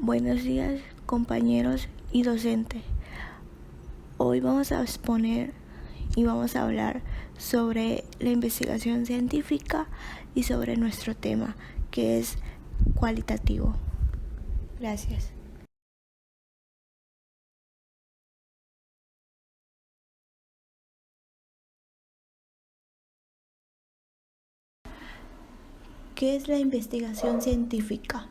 Buenos días, compañeros y docentes. Hoy vamos a exponer y vamos a hablar sobre la investigación científica y sobre nuestro tema, que es cualitativo. Gracias. ¿Qué es la investigación científica?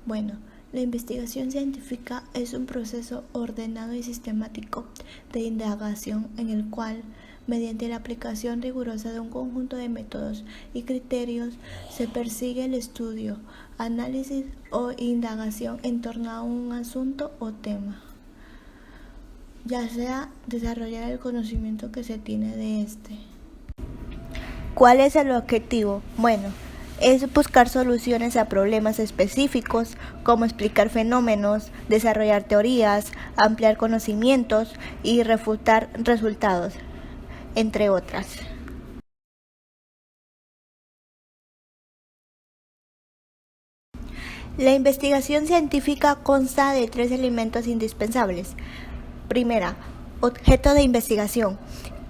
Bueno, la investigación científica es un proceso ordenado y sistemático de indagación en el cual, mediante la aplicación rigurosa de un conjunto de métodos y criterios, se persigue el estudio, análisis o indagación en torno a un asunto o tema, ya sea desarrollar el conocimiento que se tiene de este. ¿Cuál es el objetivo? Bueno, es buscar soluciones a problemas específicos, como explicar fenómenos, desarrollar teorías, ampliar conocimientos y refutar resultados, entre otras. La investigación científica consta de 3 elementos indispensables. Primera, objeto de investigación,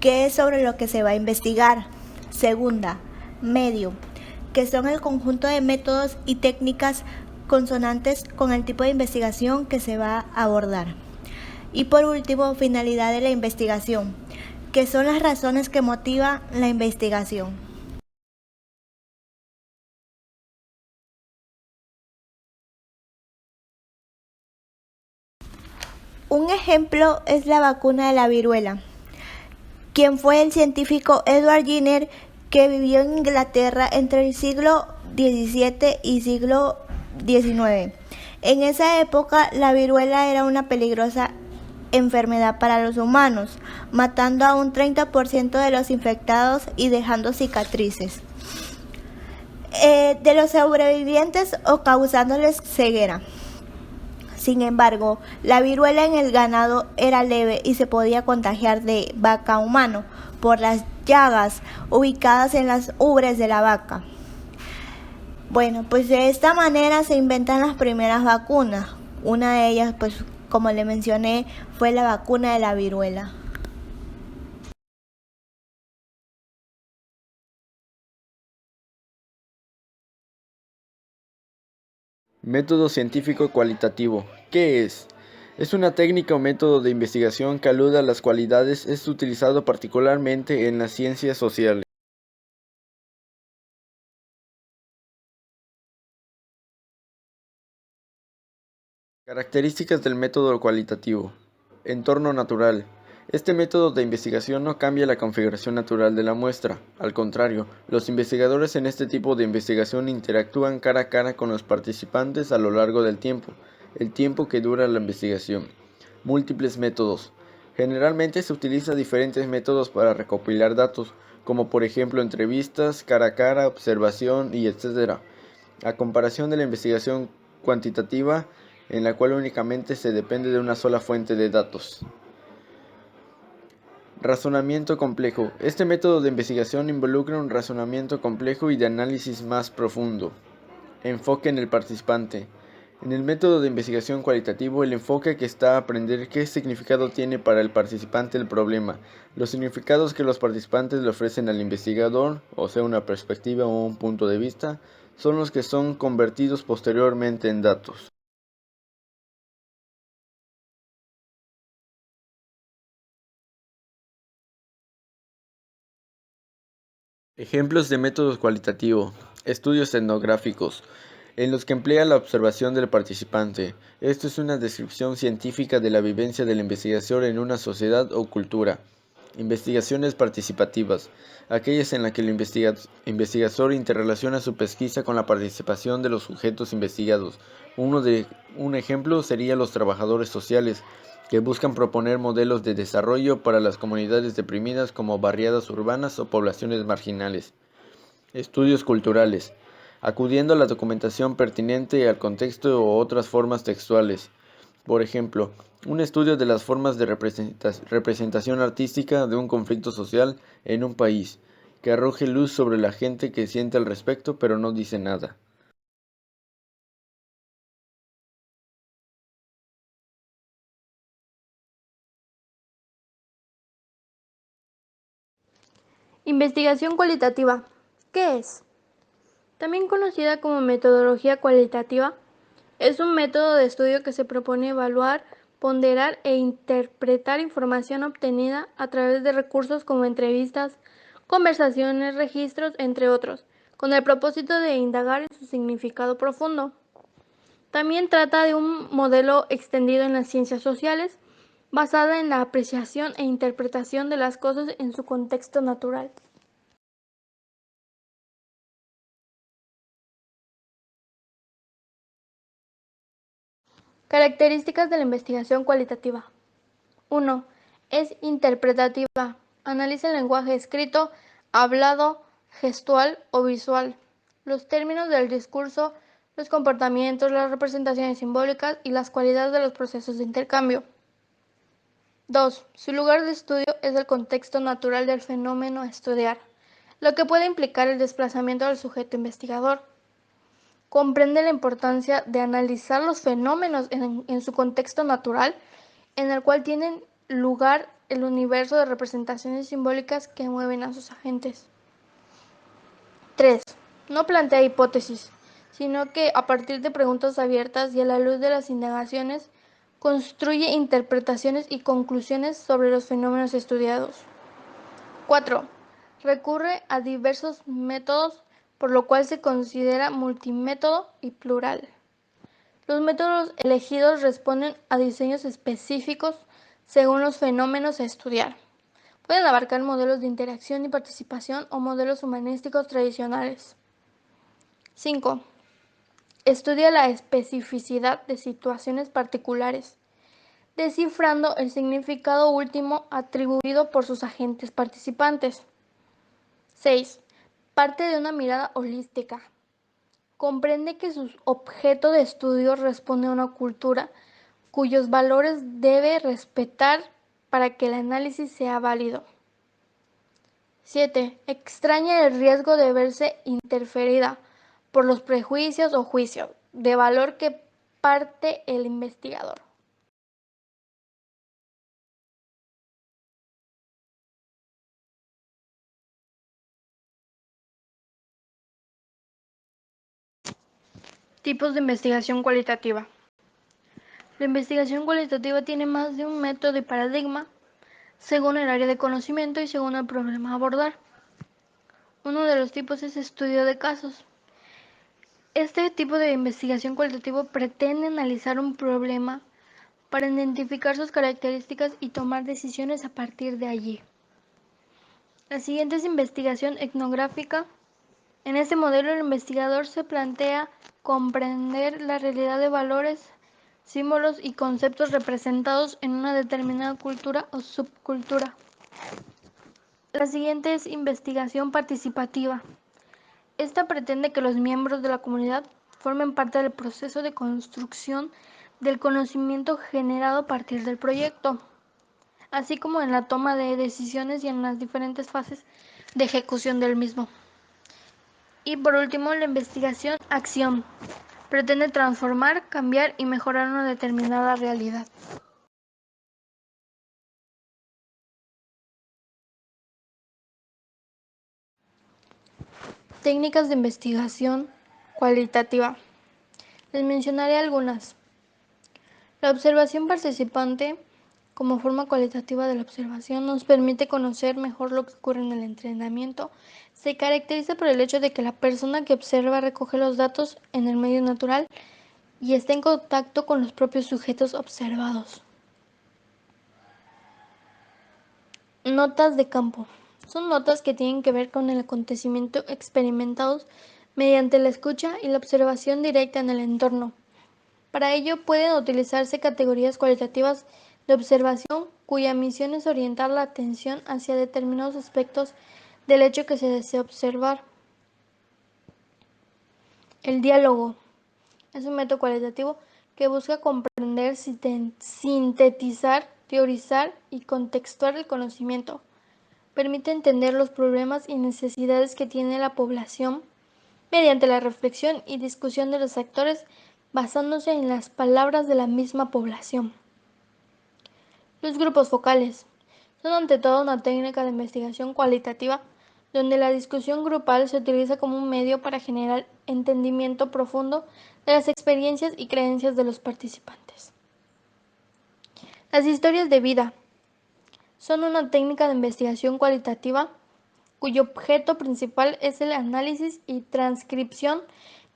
que es sobre lo que se va a investigar. Segunda, medio, que son el conjunto de métodos y técnicas consonantes con el tipo de investigación que se va a abordar. Y por último, finalidad de la investigación, que son las razones que motivan la investigación. Un ejemplo es la vacuna de la viruela, quien fue el científico Edward Jenner, que vivió en Inglaterra entre el siglo XVII y siglo XIX. En esa época, la viruela era una peligrosa enfermedad para los humanos, matando a un 30% de los infectados y dejando cicatrices de los sobrevivientes o causándoles ceguera. Sin embargo, la viruela en el ganado era leve y se podía contagiar de vaca a humano por las llagas ubicadas en las ubres de la vaca. Bueno, pues de esta manera se inventan las primeras vacunas. Una de ellas, pues como le mencioné, fue la vacuna de la viruela. Método científico cualitativo. ¿Qué es? Es una técnica o método de investigación que alude a las cualidades, es utilizado particularmente en las ciencias sociales. Características del método cualitativo. Entorno natural. Este método de investigación no cambia la configuración natural de la muestra. Al contrario, los investigadores en este tipo de investigación interactúan cara a cara con los participantes a lo largo del tiempo, el tiempo que dura la investigación. Múltiples métodos. Generalmente se utilizan diferentes métodos para recopilar datos, como por ejemplo entrevistas, cara a cara, observación y etc. A comparación de la investigación cuantitativa, en la cual únicamente se depende de una sola fuente de datos. Razonamiento complejo. Este método de investigación involucra un razonamiento complejo y de análisis más profundo. Enfoque en el participante. En el método de investigación cualitativo, el enfoque que está a aprender qué significado tiene para el participante el problema, los significados que los participantes le ofrecen al investigador, o sea, una perspectiva o un punto de vista, son los que son convertidos posteriormente en datos. Ejemplos de métodos cualitativos. Estudios etnográficos, en los que emplea la observación del participante. Esto es una descripción científica de la vivencia del investigador en una sociedad o cultura. Investigaciones participativas, aquellas en las que el investigador interrelaciona su pesquisa con la participación de los sujetos investigados. Un ejemplo sería los trabajadores sociales, que buscan proponer modelos de desarrollo para las comunidades deprimidas como barriadas urbanas o poblaciones marginales. Estudios culturales, acudiendo a la documentación pertinente al contexto o otras formas textuales. Por ejemplo, un estudio de las formas de representación artística de un conflicto social en un país, que arroje luz sobre la gente que siente al respecto pero no dice nada. Investigación cualitativa. ¿Qué es? También conocida como metodología cualitativa, es un método de estudio que se propone evaluar, ponderar e interpretar información obtenida a través de recursos como entrevistas, conversaciones, registros, entre otros, con el propósito de indagar en su significado profundo. También trata de un modelo extendido en las ciencias sociales, basada en la apreciación e interpretación de las cosas en su contexto natural. Características de la investigación cualitativa. 1. Es interpretativa. Analiza el lenguaje escrito, hablado, gestual o visual, los términos del discurso, los comportamientos, las representaciones simbólicas y las cualidades de los procesos de intercambio. 2. Su lugar de estudio es el contexto natural del fenómeno a estudiar, lo que puede implicar el desplazamiento del sujeto investigador. Comprende la importancia de analizar los fenómenos en su contexto natural, en el cual tienen lugar el universo de representaciones simbólicas que mueven a sus agentes. 3. No plantea hipótesis, sino que a partir de preguntas abiertas y a la luz de las indagaciones, construye interpretaciones y conclusiones sobre los fenómenos estudiados. 4. Recurre a diversos métodos, por lo cual se considera multimétodo y plural. Los métodos elegidos responden a diseños específicos según los fenómenos a estudiar. Pueden abarcar modelos de interacción y participación o modelos humanísticos tradicionales. 5. Estudia la especificidad de situaciones particulares, descifrando el significado último atribuido por sus agentes participantes. 6. Parte de una mirada holística. Comprende que su objeto de estudio responde a una cultura cuyos valores debe respetar para que el análisis sea válido. 7. Extraña el riesgo de verse interferida por los prejuicios o juicios de valor que parte el investigador. Tipos de investigación cualitativa. La investigación cualitativa tiene más de un método y paradigma, según el área de conocimiento y según el problema a abordar. Uno de los tipos es estudio de casos. Este tipo de investigación cualitativa pretende analizar un problema para identificar sus características y tomar decisiones a partir de allí. La siguiente es investigación etnográfica. En este modelo, el investigador se plantea comprender la realidad de valores, símbolos y conceptos representados en una determinada cultura o subcultura. La siguiente es investigación participativa. Esta pretende que los miembros de la comunidad formen parte del proceso de construcción del conocimiento generado a partir del proyecto, así como en la toma de decisiones y en las diferentes fases de ejecución del mismo. Y por último, la investigación-acción. Pretende transformar, cambiar y mejorar una determinada realidad. Técnicas de investigación cualitativa. Les mencionaré algunas. La observación participante, como forma cualitativa de la observación, nos permite conocer mejor lo que ocurre en el entrenamiento. Se caracteriza por el hecho de que la persona que observa recoge los datos en el medio natural y está en contacto con los propios sujetos observados. Notas de campo. Son notas que tienen que ver con el acontecimiento experimentados mediante la escucha y la observación directa en el entorno. Para ello pueden utilizarse categorías cualitativas de observación cuya misión es orientar la atención hacia determinados aspectos del hecho que se desea observar. El diálogo es un método cualitativo que busca comprender, sintetizar, teorizar y contextuar el conocimiento. Permite entender los problemas y necesidades que tiene la población mediante la reflexión y discusión de los actores basándose en las palabras de la misma población. Los grupos focales son ante todo una técnica de investigación cualitativa donde la discusión grupal se utiliza como un medio para generar entendimiento profundo de las experiencias y creencias de los participantes. Las historias de vida son una técnica de investigación cualitativa cuyo objeto principal es el análisis y transcripción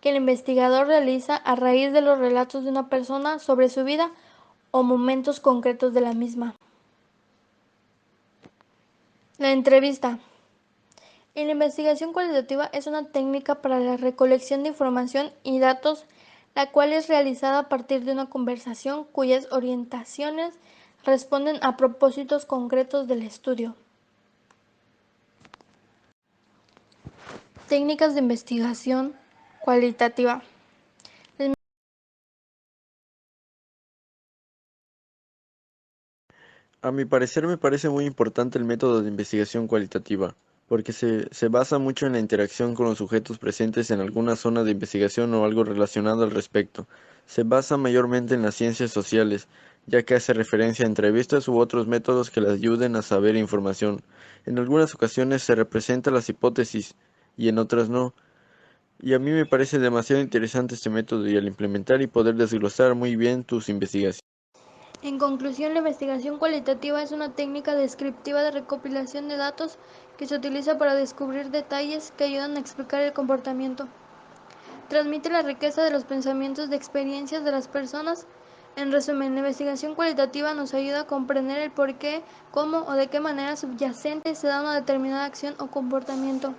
que el investigador realiza a raíz de los relatos de una persona sobre su vida o momentos concretos de la misma. La entrevista. En la investigación cualitativa es una técnica para la recolección de información y datos, la cual es realizada a partir de una conversación cuyas orientaciones responden a propósitos concretos del estudio. Técnicas de investigación cualitativa. A mi parecer me parece muy importante el método de investigación cualitativa, porque se basa mucho en la interacción con los sujetos presentes en alguna zona de investigación o algo relacionado al respecto. Se basa mayormente en las ciencias sociales, ya que hace referencia a entrevistas u otros métodos que le ayuden a saber información. En algunas ocasiones se representan las hipótesis y en otras no. Y a mí me parece demasiado interesante este método y al implementar y poder desglosar muy bien tus investigaciones. En conclusión, la investigación cualitativa es una técnica descriptiva de recopilación de datos que se utiliza para descubrir detalles que ayudan a explicar el comportamiento. Transmite la riqueza de los pensamientos de experiencias de las personas. En resumen, la investigación cualitativa nos ayuda a comprender el por qué, cómo o de qué manera subyacente se da una determinada acción o comportamiento.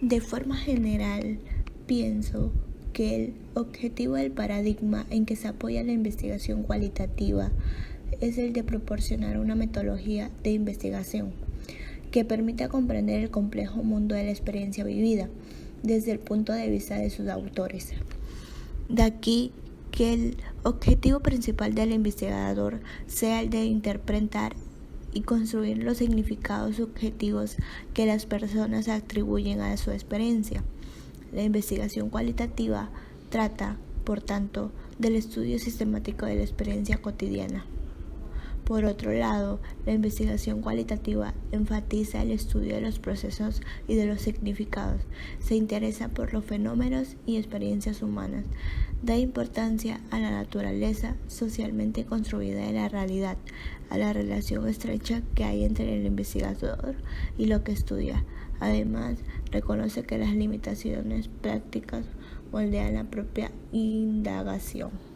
De forma general, pienso que el objetivo del paradigma en que se apoya la investigación cualitativa es el de proporcionar una metodología de investigación que permita comprender el complejo mundo de la experiencia vivida desde el punto de vista de sus autores. De aquí que el objetivo principal del investigador sea el de interpretar y construir los significados subjetivos que las personas atribuyen a su experiencia. La investigación cualitativa trata, por tanto, del estudio sistemático de la experiencia cotidiana. Por otro lado, la investigación cualitativa enfatiza el estudio de los procesos y de los significados. Se interesa por los fenómenos y experiencias humanas. Da importancia a la naturaleza socialmente construida de la realidad, a la relación estrecha que hay entre el investigador y lo que estudia. Además, reconoce que las limitaciones prácticas moldean la propia indagación.